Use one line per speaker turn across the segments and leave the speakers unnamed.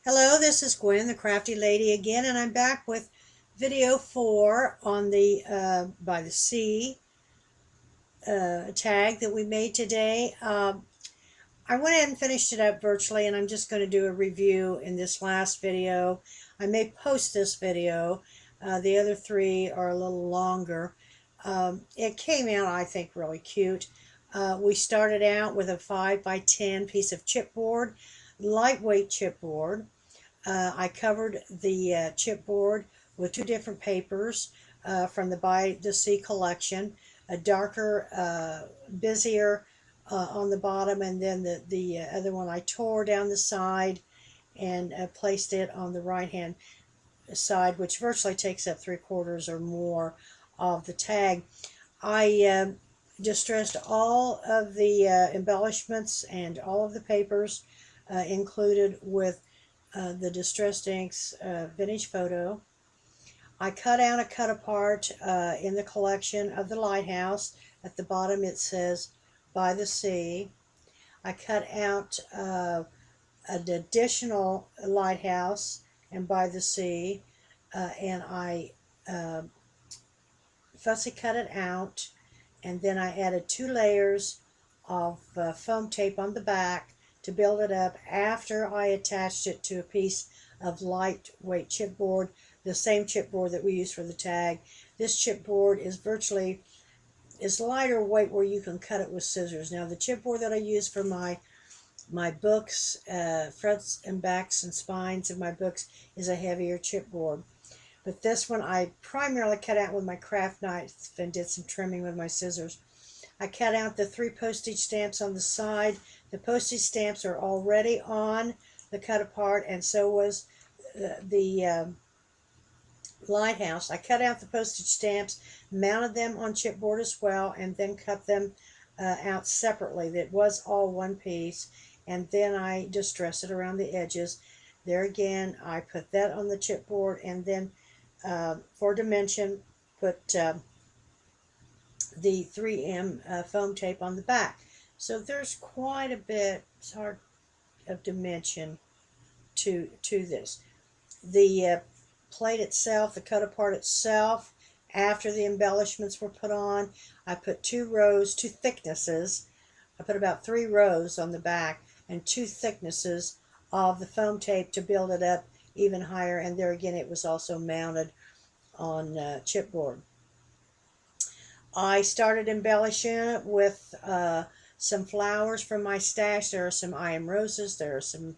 Hello, this is Gwen, the Crafty Lady again, and I'm back with video 4 on the by the sea tag that we made today. I went ahead and finished it up virtually, and I'm just going to do a review in this last video. I may post this video. The other three are a little longer. It came out, I think, really cute. We started out with a 5 by 10 piece of chipboard, lightweight chipboard. I covered the chipboard with two different papers from the By the Sea collection, a darker, busier on the bottom, and then the other one I tore down the side and placed it on the right hand side, which virtually takes up 3/4 or more of the tag. I distressed all of the embellishments and all of the papers included with the Distressed Inks Vintage Photo. I cut out a cut apart in the collection of the lighthouse. At the bottom it says By the Sea. I cut out an additional lighthouse and By the Sea, and I fussy cut it out, and then I added 2 layers of foam tape on the back to build it up after I attached it to a piece of lightweight chipboard, the same chipboard that we use for the tag. This chipboard is lighter weight where you can cut it with scissors. Now the chipboard that I use for my books, fronts and backs and spines of my books, is a heavier chipboard. But this one I primarily cut out with my craft knife and did some trimming with my scissors. I cut out the 3 postage stamps on the side. The postage stamps are already on the cut apart, and so was the lighthouse. I cut out the postage stamps, mounted them on chipboard as well, and then cut them out separately. That was all one piece, and then I distressed it around the edges. There again, I put that on the chipboard, and then for dimension, put the 3M foam tape on the back. So there's quite a bit of dimension to this. The plate itself, the cut apart itself, after the embellishments were put on, I put 2 rows, 2 thicknesses. I put about 3 rows on the back and 2 thicknesses of the foam tape to build it up even higher, and there again it was also mounted on chipboard. I started embellishing it with some flowers from my stash. There are some I Am Roses. There are some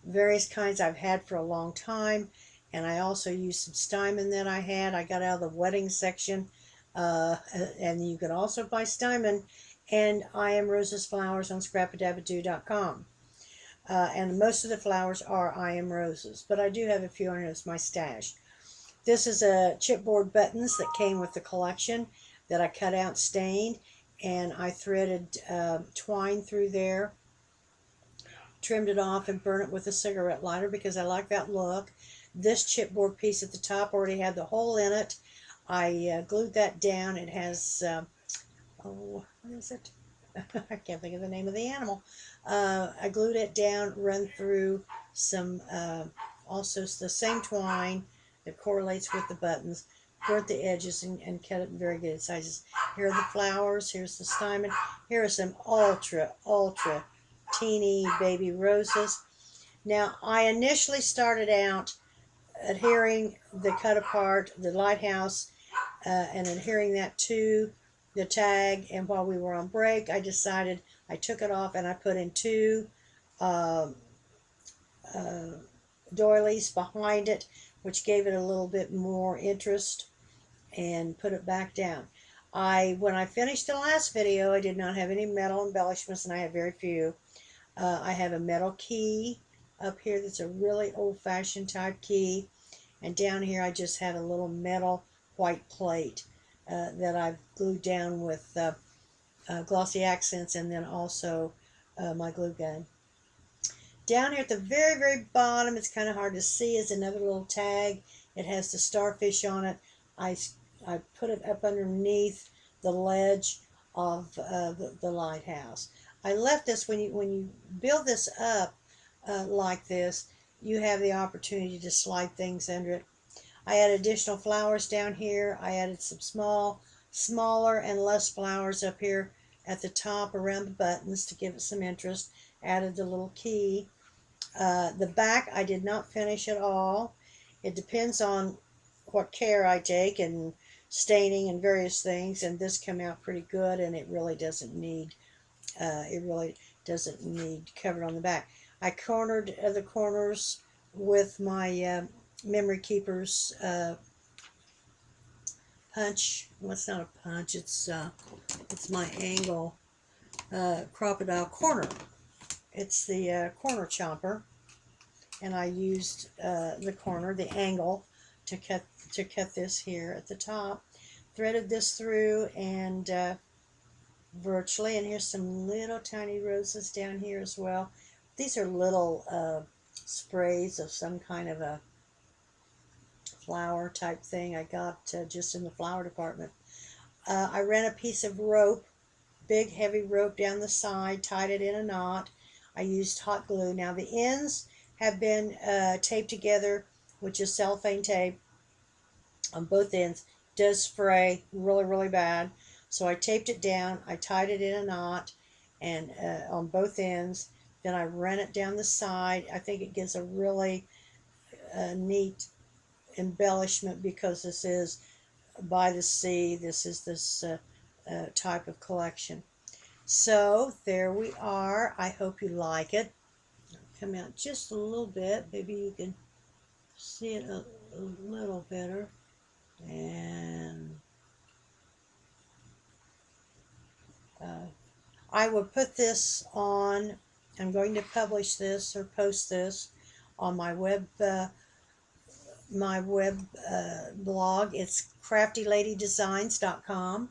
various kinds I've had for a long time, and I also used some Steinman that I had. I got out of the wedding section, and you can also buy Steinman and I Am Roses flowers on scrapadabadoo.com. And most of the flowers are I Am Roses, but I do have a few in my stash. This is a chipboard buttons that came with the collection that I cut out stained, and I threaded twine through there, trimmed it off, and burned it with a cigarette lighter because I like that look. This chipboard piece at the top already had the hole in it. I glued that down. It has, what is it? I can't think of the name of the animal. I glued it down, run through some, also the same twine that correlates with the buttons, burnt the edges, and cut it in very good sizes. Here are the flowers. Here's the Steinman. Here are some ultra teeny baby roses. Now, I initially started out adhering the cut apart, the lighthouse, and adhering that to the tag, and while we were on break, I decided I took it off and I put in 2 doilies behind it, which gave it a little bit more interest, and put it back down. When I finished the last video, I did not have any metal embellishments, and I have very few. I have a metal key up here that's a really old-fashioned type key, and down here I just have a little metal white plate that I've glued down with glossy accents, and then also my glue gun. Down here at the very bottom, it's kind of hard to see, is another little tag. It has the starfish on it. I put it up underneath the ledge of the lighthouse. I left this, when you build this up like this, you have the opportunity to slide things under it. I added additional flowers down here. I added some smaller and less flowers up here at the top around the buttons to give it some interest. Added the little key. The back I did not finish at all. It depends on what care I take and staining and various things, and this came out pretty good, and it really doesn't need covered on the back. I cornered the corners with my Memory Keepers punch. Well, it's not a punch, it's my angle crocodile corner. It's the corner chomper, and I used the angle to cut this here at the top. Threaded this through and virtually, and here's some little tiny roses down here as well. These are little sprays of some kind of a flower type thing I got just in the flower department. I ran a piece of rope, big heavy rope down the side, tied it in a knot. I used hot glue. Now the ends have been taped together with just cellophane tape on both ends. It does spray really bad, so I taped it down. I tied it in a knot and on both ends. Then I ran it down the side. I think it gives a really neat embellishment because this is by the sea. This is this type of collection. So there we are. I hope you like it. Come out just a little bit. Maybe you can see it a little better. And I will put this on. I'm going to publish this or post this on my web blog. It's craftyladydesigns.com.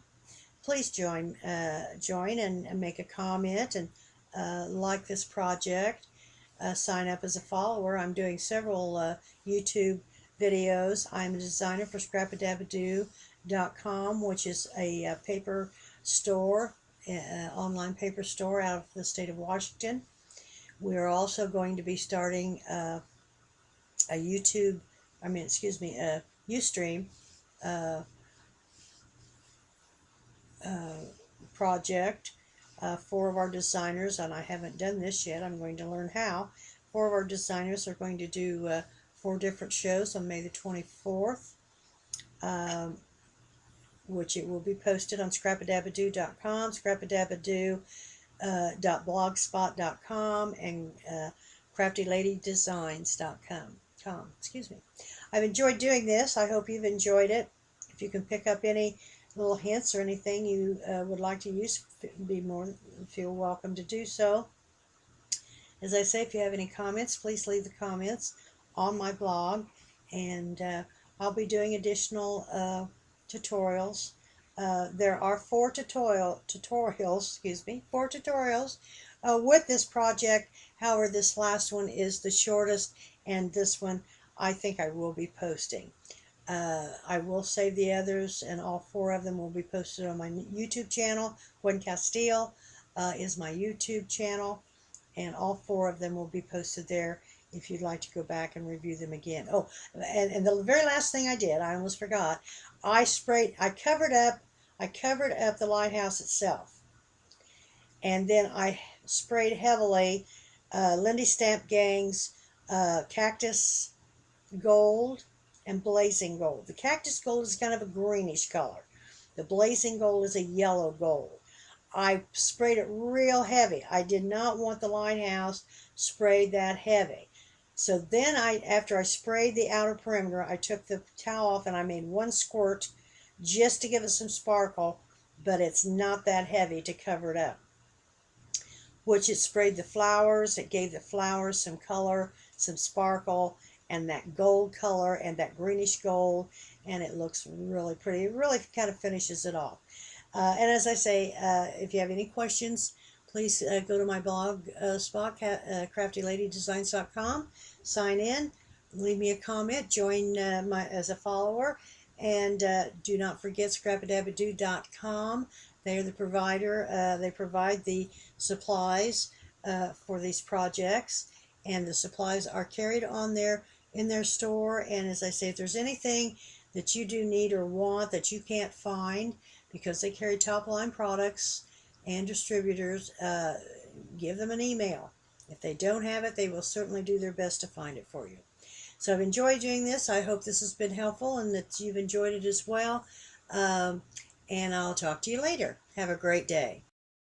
Please join and make a comment and like this project. Sign up as a follower. I'm doing several YouTube videos. I'm a designer for scrapadabadoo.com, which is a paper store, online paper store out of the state of Washington. We are also going to be starting a Ustream project. 4 of our designers, and I haven't done this yet, I'm going to learn how. 4 of our designers are going to do 4 different shows on May the 24th, which it will be posted on scrapadabadoo.com, scrapadabadoo.blogspot.com, and craftyladydesigns.com. Excuse me. I've enjoyed doing this. I hope you've enjoyed it. If you can pick up any little hints or anything you would like to use, feel welcome to do so. As I say, if you have any comments, please leave the comments on my blog, and I'll be doing additional tutorials. There are 4 tutorials with this project. However, this last one is the shortest, and this one I think I will be posting. I will save the others, and all 4 of them will be posted on my YouTube channel. Gwen Castile is my YouTube channel, and all 4 of them will be posted there if you'd like to go back and review them again. Oh, and the very last thing I did, I almost forgot, I covered up the lighthouse itself, and then I sprayed heavily Lindy Stamp Gang's Cactus Gold and Blazing Gold. The Cactus Gold is kind of a greenish color. The Blazing Gold is a yellow gold. I sprayed it real heavy. I did not want the lighthouse sprayed that heavy. So then after I sprayed the outer perimeter, I took the towel off and I made 1 squirt just to give it some sparkle, but it's not that heavy to cover it up. Which it sprayed the flowers. It gave the flowers some color, some sparkle, and that gold color and that greenish gold, and it looks really pretty. It really kind of finishes it off. And as I say, if you have any questions, please go to my blog spot, craftyladydesigns.com, sign in, leave me a comment, join as a follower, and do not forget scrapadabadoo.com. They are the provider. They provide the supplies for these projects. and the supplies are carried on there in their store. And as I say, if there's anything that you do need or want that you can't find, because they carry top line products and distributors, give them an email. If they don't have it, they will certainly do their best to find it for you. So I've enjoyed doing this. I hope this has been helpful and that you've enjoyed it as well. And I'll talk to you later. Have a great day.